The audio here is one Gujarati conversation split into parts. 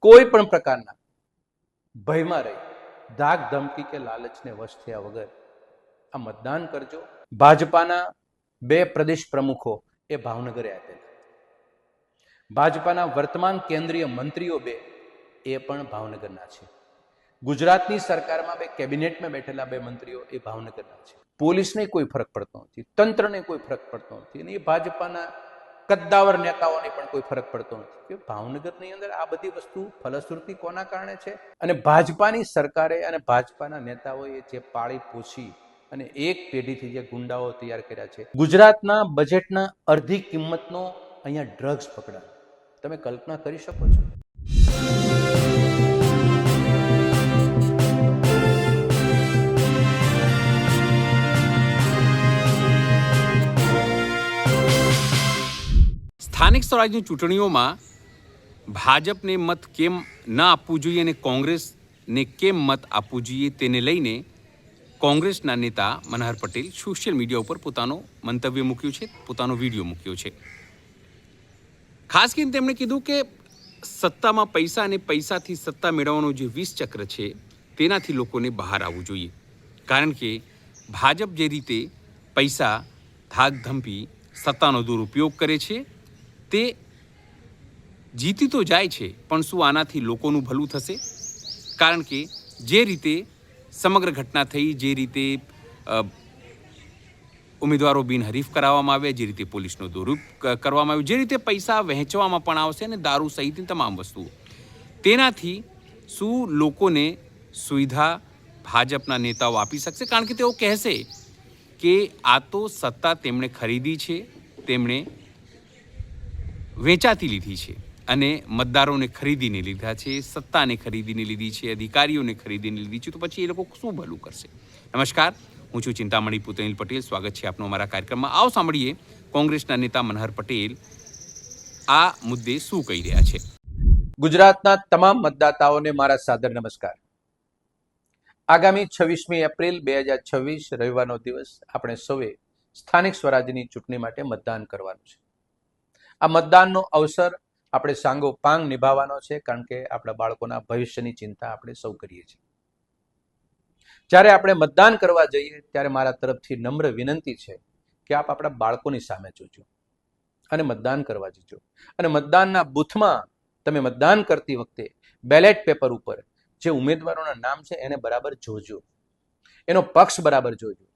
કોઈ પણ પ્રકારના ભયમાં રહી ધાક ધમકી કે લાલચને વશ થયા વગર આ મતદાન કરજો. ભાજપાના 2 પ્રદેશ પ્રમુખો એ ભાવનગરે આપેલા, ભાજપાના વર્તમાન કેન્દ્રીય મંત્રીઓ 2 એ પણ ભાવનગરના છે. ગુજરાતની સરકારમાં 2 કેબિનેટમાં બેઠેલા 2 મંત્રીઓ એ ભાવનગરના છે. પોલીસને કોઈ ફરક પડતો નથી, તંત્રને કોઈ ફરક પડતો નથી, અને એ ભાજપાના કદ્દાવર નેતાઓને પણ કોઈ ફરક પડતો નથી કે ભાવનગરની અંદર આ બધી વસ્તુ ફલશ્રુતિ કોના કારણે છે. અને ભાજપાની સરકારે અને ભાજપાના નેતાઓએ જે પાળી પોછી અને એક પેઢીથી જે ગુંડાઓ તૈયાર કર્યા છે, ગુજરાતના બજેટના અડધી કિંમતનો અહીંયા ડ્રગ્સ પકડાયો. તમે કલ્પના કરી શકો છો? સ્થાનિક સ્વરાજની ચૂંટણીઓમાં ભાજપને મત કેમ ન આપવું જોઈએ અને કોંગ્રેસને કેમ મત આપવું જોઈએ તેને લઈને કોંગ્રેસના નેતા મનહર પટેલ સોશિયલ મીડિયા ઉપર પોતાનો મંતવ્ય મૂક્યું છે, પોતાનો વિડીયો મૂક્યો છે. ખાસ કરીને તેમણે કીધું કે સત્તામાં પૈસા અને પૈસાથી સત્તા મેળવવાનો જે વિષ ચક્ર છે તેનાથી લોકોને બહાર આવવું જોઈએ. કારણ કે ભાજપ જે રીતે પૈસા, ધાક ધમકી, સત્તાનો દુરુપયોગ કરે છે તે જીતી તો જાય છે, પણ શું આનાથી લોકોનું ભલું થશે? કારણ કે જે રીતે સમગ્ર ઘટના થઈ, જે રીતે ઉમેદવારો બિનહરીફ કરાવવામાં આવ્યા, જે રીતે પોલીસનો દુરુપયોગ કરવામાં આવ્યો, જે રીતે પૈસા વહેંચવામાં પણ આવશે અને દારૂ સહિતની તમામ વસ્તુઓ, તેનાથી શું લોકોને સુવિધા ભાજપના નેતાઓ આપી શકશે? કારણ કે તેઓ કહેશે કે આ તો સત્તા તેમણે ખરીદી છે, તેમણે વેચાતી લીધી છે અને મતદારોને ખરીદીને લીધા છે, સત્તાને ખરીદીને લીધી છે, અધિકારીઓને ખરીદીને લીધી છે, તો પછી એ લોકો શું ભલું કરશે? નમસ્કાર, હું છું ચિંતામણી પુતનિલ પટેલ. સ્વાગત છે આપનું અમારા કાર્યક્રમમાં. આવો સાંભળીએ કોંગ્રેસના નેતા મનહર પટેલ આ મુદ્દે શું કહી રહ્યા છે. ગુજરાતના તમામ મતદાતાઓને મારા સાદર નમસ્કાર. આગામી 26મી એપ્રિલ 2026 રવિવારનો દિવસ આપણે સૌએ સ્થાનિક સ્વરાજ્યની ચૂંટણી માટે મતદાન કરવાનું છે. આ મતદાનનો અવસર આપણે સાંગો પાંગ નિભાવવાનો છે, કારણ કે આપણા બાળકોના ભવિષ્યની ચિંતા આપણે સૌ કરીએ છીએ. જ્યારે આપણે મતદાન કરવા જઈએ ત્યારે મારા તરફથી નમ્ર વિનંતી છે કે આપ આપણા બાળકોની સામે જોજો અને મતદાન કરવા જજો. અને મતદાનના બૂથમાં તમે મતદાન કરતી વખતે બેલેટ પેપર ઉપર જે ઉમેદવારોના નામ છે એને બરાબર જોજો, એનો પક્ષ બરાબર જોજો.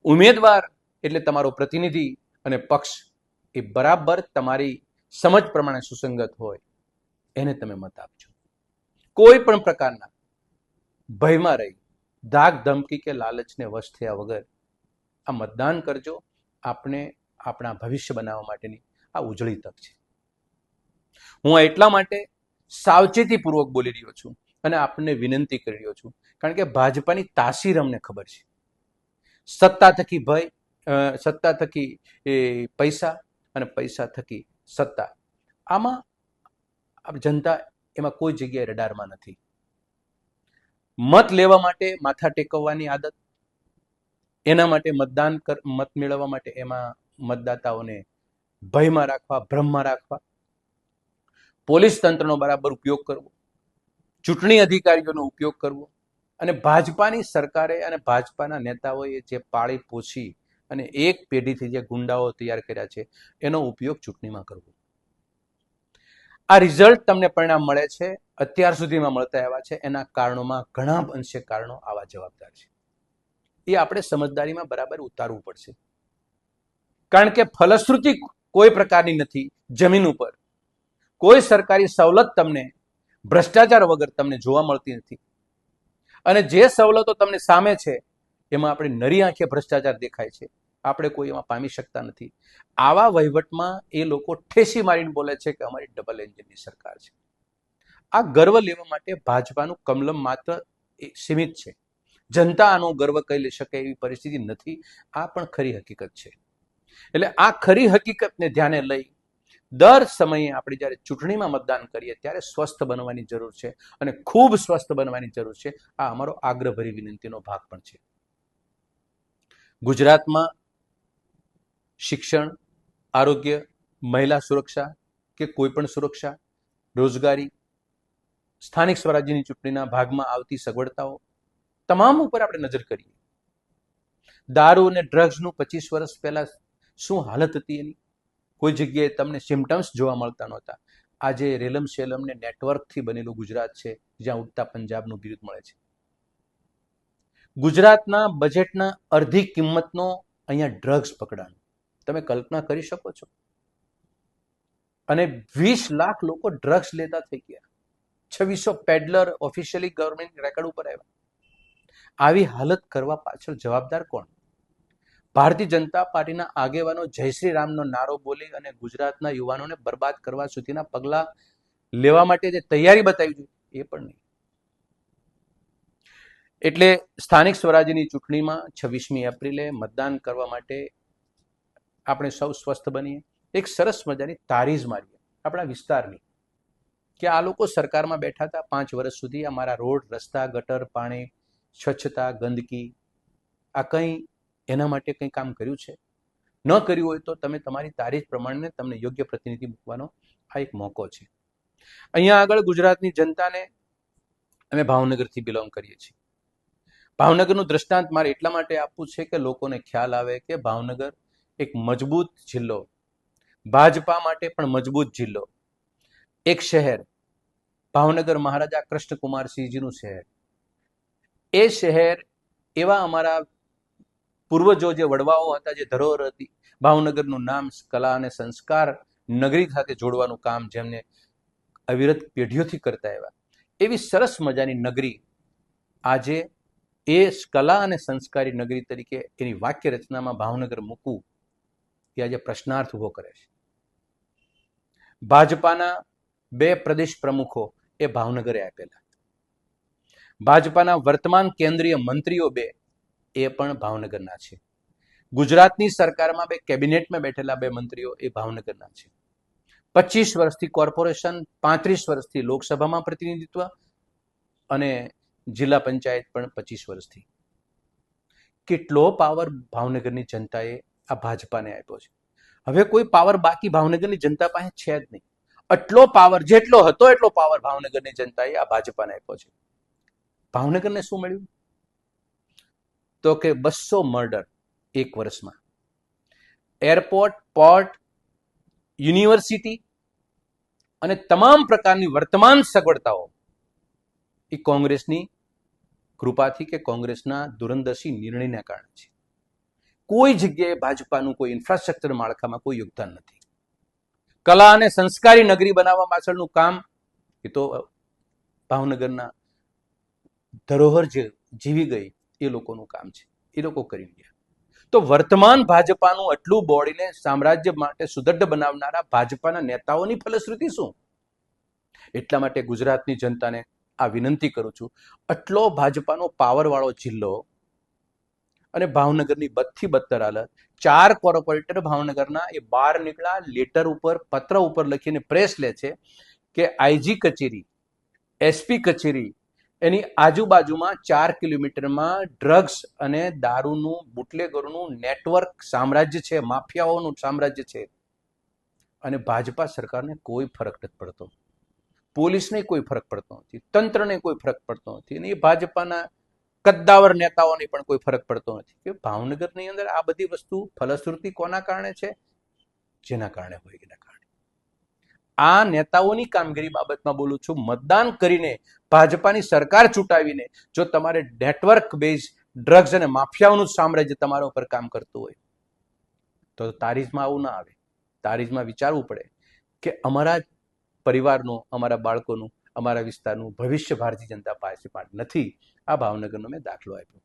ઉમેદવાર એટલે તમારો પ્રતિનિધિ અને પક્ષ એ બરાબર તમારી સમજ પ્રમાણે સુસંગત હોય એને તમે મત આપજો. કોઈ પણ પ્રકારના ભયમાં રહી ધાક ધમકી કે લાલચને વશ થયા વગર આ મતદાન કરજો. આપણે આપણા ભવિષ્ય બનાવવા માટેની આ ઉજળી તક છે. હું એટલા માટે સાવચેતીપૂર્વક બોલી રહ્યો છું અને આપને વિનંતી કરી રહ્યો છું, કારણ કે ભાજપાની તાસીર અમને ખબર છે. સત્તા થકી ભય, સત્તા થકી પૈસા અને પૈસા થકી સત્તા, આમાં જનતા એમાં કોઈ જગ્યાએ રડારમાં નથી. મત લેવા માટે માથા ટેકવવાની આદત, એના માટે મત મેળવવા માટે એમાં મતદાતાઓને ભયમાં રાખવા, ભ્રમમાં રાખવા, પોલીસ તંત્રનો બરાબર ઉપયોગ કરવો, ચૂંટણી અધિકારીઓનો ઉપયોગ કરવો, અને ભાજપાની સરકારે અને ભાજપાના નેતાઓએ જે પાળી પોછી અને એક પેઢીથી જે ગુંડાઓ તૈયાર કર્યા છે એનો ઉપયોગ ચૂંટણીમાં કરવો. આ રિઝલ્ટ તમને પરિણામ મળે છે, અત્યાર સુધીમાં મળતા આવ્યા છે, એના કારણોમાં ઘણા અંશે કારણો આવા જવાબદાર છે. એ આપણે સમજદારીમાં બરાબર ઉતારવું પડશે, કારણ કે ફલશ્રુતિ કોઈ પ્રકારની નથી. જમીન ઉપર કોઈ સરકારી સવલત તમને ભ્રષ્ટાચાર વગર તમને જોવા મળતી નથી, અને જે સવલતો તમને સામે છે એમાં આપણે નરી આંખે ભ્રષ્ટાચાર દેખાય છે, આપણે કોઈ એમાં પામી શકતા નથી. આવા વહીવટમાં એ લોકો ઠેસી મારીને બોલે છે કે અમારી ડબલ એન્જિનની સરકાર છે. આ ગર્વ લેવા માટે ભાજપાનું કમલમ માત્ર સીમિત છે. જનતા આનો ગર્વ કરી લઈ શકે એવી પરિસ્થિતિ નથી. આ પણ ખરી હકીકત છે. એટલે આ ખરી હકીકતને ધ્યાને લઈ દર સમયે આપણે જ્યારે ચૂંટણીમાં મતદાન કરીએ ત્યારે સ્વસ્થ બનવાની જરૂર છે, અને ખૂબ સ્વસ્થ બનવાની જરૂર છે. આ અમારો આગ્રહભરી વિનંતીનો ભાગ પણ છે. ગુજરાતમાં શિક્ષણ, આરોગ્ય, મહિલા સુરક્ષા કે કોઈ પણ સુરક્ષા, રોજગારી, સ્થાનિક સ્વરાજ્યની ચૂંટણીના ભાગમાં આવતી સગવડતાઓ તમામ ઉપર આપણે નજર કરીએ. દારૂ અને ડ્રગ્સનું 25 વર્ષ પહેલા શું હાલત હતી એની, કોઈ જગ્યાએ તમને સિમ્ટમ્સ જોવા મળતા નહોતા. આજે રેલમ શેલમ ને નેટવર્કથી બનેલું ગુજરાત છે, જ્યાં ઉડતા પંજાબનું બિરુદ મળે છે. ગુજરાતના બજેટના અડધી કિંમતનો અહીંયા ડ્રગ્સ પકડાનો, તમે કલ્પના કરી શકો છો? અને 20 લાખ લોકો ડ્રગ્સ લેતા થઈ ગયા. 2600 પેડલર ઓફિશિયલી ગવર્મેન્ટ રેકોર્ડ ઉપર આવ્યા. આવી હાલત કરવા પાછળ જવાબદાર કોણ? ભારતીય જનતા પાર્ટીના આગેવાનો જય શ્રી રામનો નારો બોલી અને ગુજરાતના યુવાનોને બરબાદ કરવા સુધીના પગલા લેવા માટે જે તૈયારી બતાવી જોઈએ એ પણ નહીં. એટલે સ્થાનિક સ્વરાજ્યની ચૂંટણીમાં 26મી એપ્રિલે મતદાન કરવા માટે આપણે સૌ સ્વસ્થ બનીએ. એક સરસ મજાની તારીજ મારીએ આપણા વિસ્તારની, કે આ લોકો સરકારમાં બેઠા હતા 5 વર્ષ સુધી, અમારા રોડ, રસ્તા, ગટર, પાણી, સ્વચ્છતા, ગંદકી, આ કંઈ એના માટે કંઈ કામ કર્યું છે? ન કર્યું હોય તો તમે તમારી તારીખ પ્રમાણે તમને યોગ્ય પ્રતિનિધિ મૂકવાનો આ એક મોકો છે. અહીંયા આગળ ગુજરાતની જનતાને, અમે ભાવનગરથી બિલોંગ કરીએ છીએ. ભાવનગરનું દ્રષ્ટાંત મારે એટલા માટે આપવું છે કે લોકોને ખ્યાલ આવે કે ભાવનગર એક મજબૂત જિલ્લો, ભાજપા માટે પણ મજબૂત જિલ્લો, એક શહેર, ભાવનગર મહારાજા કૃષ્ણકુમારસિંહજીનું શહેર. એ શહેર એવા અમારા પૂર્વજો જે વડવાઓ હતા, જે ધરોહર હતી, ભાવનગરનું નામ કલા અને સંસ્કાર નગરી સાથે જોડવાનું કામ જેમને અવિરત પેઢીઓથી કરતા આવ્યા, એવી સરસ મજાની નગરી આજે એ કલા અને સંસ્કારી નગરી તરીકે એની વાક્ય રચનામાં ભાવનગર મૂકવું એ આજે પ્રશ્નાર્થ ઉભો કરે છે. ભાજપાના 2 પ્રદેશ પ્રમુખો એ ભાવનગરે આપેલા, ભાજપાના વર્તમાન કેન્દ્રીય મંત્રીઓ 2 એ પણ ભાવનગરના છે. ગુજરાતની સરકારમાં 2 કેબિનેટમાં બેઠેલા 2 મંત્રીઓ એ ભાવનગરના છે. 25 વર્ષથી કોર્પોરેશન, 35 વર્ષથી લોકસભામાં પ્રતિનિધિત્વ અને જિલ્લા પંચાયત પણ 25 વર્ષથી. કેટલો પાવર ભાવનગરની જનતાએ આ ભાજપાને આપ્યો છે. હવે કોઈ પાવર બાકી ભાવનગરની જનતા પાસે છે જ નહીં. આટલો પાવર, જેટલો હતો એટલો પાવર ભાવનગરની જનતાએ આ ભાજપાને આપ્યો છે. ભાવનગરને શું મળ્યું? તો કે 200 મર્ડર 1 વર્ષમાં, એરપોર્ટ, પોર્ટ, યુનિવર્સિટી અને તમામ પ્રકારની વર્તમાન સગવડતાઓ એ કોંગ્રેસની કૃપાથી કે કોંગ્રેસના દૂરંદર્શી નિર્ણયના કારણે છે. કોઈ જગ્યાએ ભાજપાનું કોઈ ઇન્ફ્રાસ્ટ્રક્ચર માળખામાં કોઈ યોગદાન નથી. કલા અને સંસ્કારી નગરી બનાવવા પાછળનું કામ એ તો ભાવનગરના ધરોહર જે જીવી ગઈ એ લોકોનું કામ છે, એ લોકો કરી ગયા. તો વર્તમાન ભાજપાનું આટલું બોડીને સામ્રાજ્ય માટે સુદૃઢ બનાવનારા ભાજપાના નેતાઓની ફલશ્રુતિ શું? એટલા માટે ગુજરાતની જનતાને આ વિનંતી કરું છું, આટલો ભાજપાનો પાવરવાળો જિલ્લો અને ભાવનગરની બદથી બદતર હાલત, 4 કોર્પોરેટર ભાવનગરના એ બહાર નીકળ્યા, લેટર ઉપર, પત્ર ઉપર લખીને પ્રેસ લે છે કે આઈજી કચેરી, એસપી કચેરી એની આજુબાજુમાં 4 કિલોમીટરમાં ડ્રગ્સ અને દારૂનું, બુટલેગરોનું નેટવર્ક સામ્રાજ્ય છે, માફિયાઓનું સામ્રાજ્ય છે. અને ભાજપા સરકારને કોઈ ફરક નથી પડતો, પોલીસને કોઈ ફરક પડતો નથી, તંત્રને કોઈ ફરક પડતો નથી, અને એ ભાજપાના કદ્દાવર નેતાઓને પણ કોઈ ફરક પડતો નથી. કે ભાવનગરની અંદર આ બધી વસ્તુ ફલશ્રુતિ કોના કારણે છે? જેના કારણે હોય એના કારણે. આ નેતાઓની કામગીરી બાબતમાં બોલું છું. મતદાન કરીને ભાજપાની સરકાર ચૂંટાવીને જો તમારે નેટવર્ક બેઝ ડ્રગ્સ અને માફિયાઓનું સામ્રાજ્ય તમારા ઉપર કામ કરતું હોય તો તારીજમાં આવું ના આવે. તારીજમાં વિચારવું પડે કે અમારા પરિવારનું, અમારા બાળકોનું, અમારા વિસ્તારનું ભવિષ્ય ભારતીય જનતા પાર્ટી નથી. આ ભાવનગરનો મેં દાખલો આપ્યો.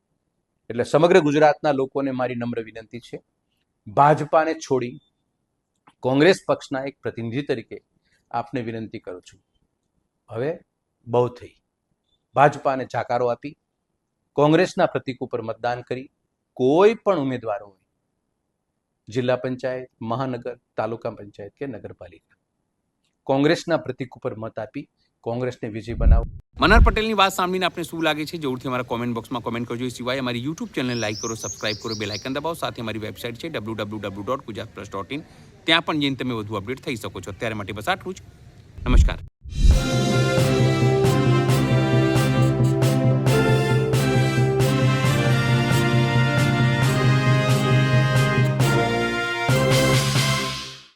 એટલે સમગ્ર ગુજરાતના લોકોને મારી નમ્ર વિનંતી છે, ભાજપાને છોડી કોંગ્રેસ પક્ષના એક પ્રતિનિધિ તરીકે આપને વિનંતી કરું છું, હવે બહુ થઈ. ભાજપાને જાકારો આપી કોંગ્રેસના પ્રતીક ઉપર મતદાન કરી કોઈ પણ ઉમેદવાર હોય, જિલ્લા પંચાયત, મહાનગર, તાલુકા પંચાયત કે નગરપાલિકા, કોંગ્રેસના પ્રતીક ઉપર મત આપી કોંગ્રેસને વિજય બનાવો. મનહર પટેલની વાત સાંભળીને આપને શું લાગે છે? જરૂરથી અમારા કોમેન્ટ બોક્સમાં કોમેન્ટ કરજો. એ સિવાય અમારી યુટ્યુબ ચેનલને લાઈક કરો, સબસ્ક્રાઇબ કરો, બેલ આઇકન દબાવો. સાથે અમારી વેબસાઇટ છે www.gujaratplus.in, ત્યાં પણ જઈને તમે વધુ અપડેટ થઈ શકો છો. અત્યારે માટે બસ આટલું જ. નમસ્કાર.